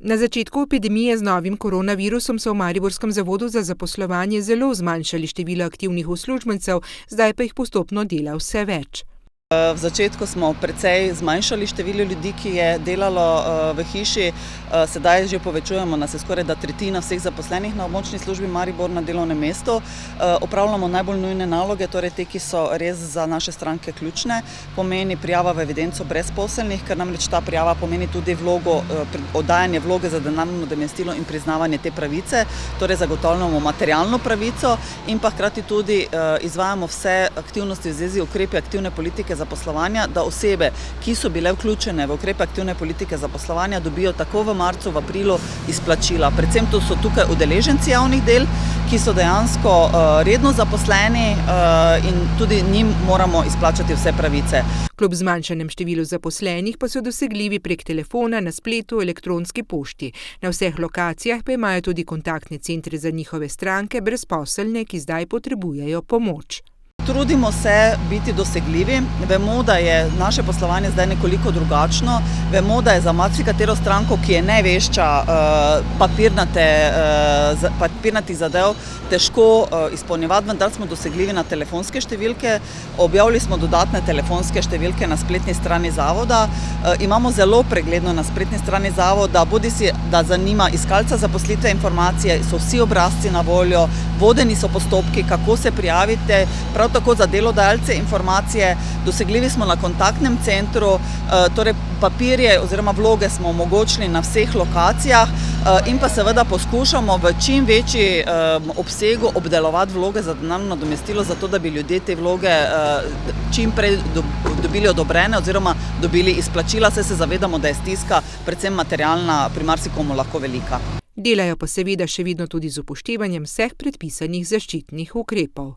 Na začetku epidemije z novim koronavirusom so v mariborskem zavodu za zaposlovanje zelo zmanjšali število aktivnih uslužbencev, zdaj pa jih postopno dela vse več. V začetku smo precej zmanjšali število ljudi, ki je delalo v hiši, sedaj že povečujemo, nas je skoraj da tretjina vseh zaposlenih na območni službi Maribor na delovnem mestu. Opravljamo najbolj nujne naloge, torej te, ki so res za naše stranke ključne, pomeni prijava v evidenco brezposelnih, ker namreč ta prijava pomeni tudi oddajanje vloge za denarno nadomestilo in priznavanje te pravice, torej zagotavljamo materialno pravico in pa hkrati tudi izvajamo vse aktivnosti v zvezi ukrepi aktivne politike zaposlovanja, da osebe, ki so bile vključene v ukrepe aktivne politike zaposlovanja, dobijo tako v marcu, v aprilu izplačila. Predvsem to so tukaj udeleženci javnih del, ki so dejansko redno zaposleni in tudi njim moramo izplačati vse pravice. Kljub zmanjšanem številu zaposlenih pa so dosegljivi prek telefona, na spletu, elektronski pošti. Na vseh lokacijah pa imajo tudi kontaktne centre za njihove stranke brezposelne, ki zdaj potrebujejo pomoč. Trudimo se biti dosegljivi, vemo, da je naše poslovanje zdaj nekoliko drugačno, vemo, da je za marsikatero stranko, ki je ne vešča papirnatih zadev, težko izpolnjevati, vendar smo dosegljivi na telefonske številke, objavili smo dodatne telefonske številke na spletni strani zavoda, imamo zelo pregledno na spletni strani zavoda, bodisi da zanima iskalca zaposlitve informacije, so vsi obrazci na voljo, vodeni so postopki, kako se prijavite, prav tako za delodajalce informacije, dosegljivi smo na kontaktnem centru, torej papirje oziroma vloge smo omogočili na vseh lokacijah in pa seveda poskušamo v čim večji obsegu obdelovati vloge za denarno nadomestilo, zato da bi ljudje te vloge čim prej dobili odobrene oziroma dobili izplačila, saj se zavedamo, da je stiska predvsem materialna pri marsikomu lahko velika. Delajo pa seveda še vedno tudi z upoštevanjem vseh predpisanih zaščitnih ukrepov.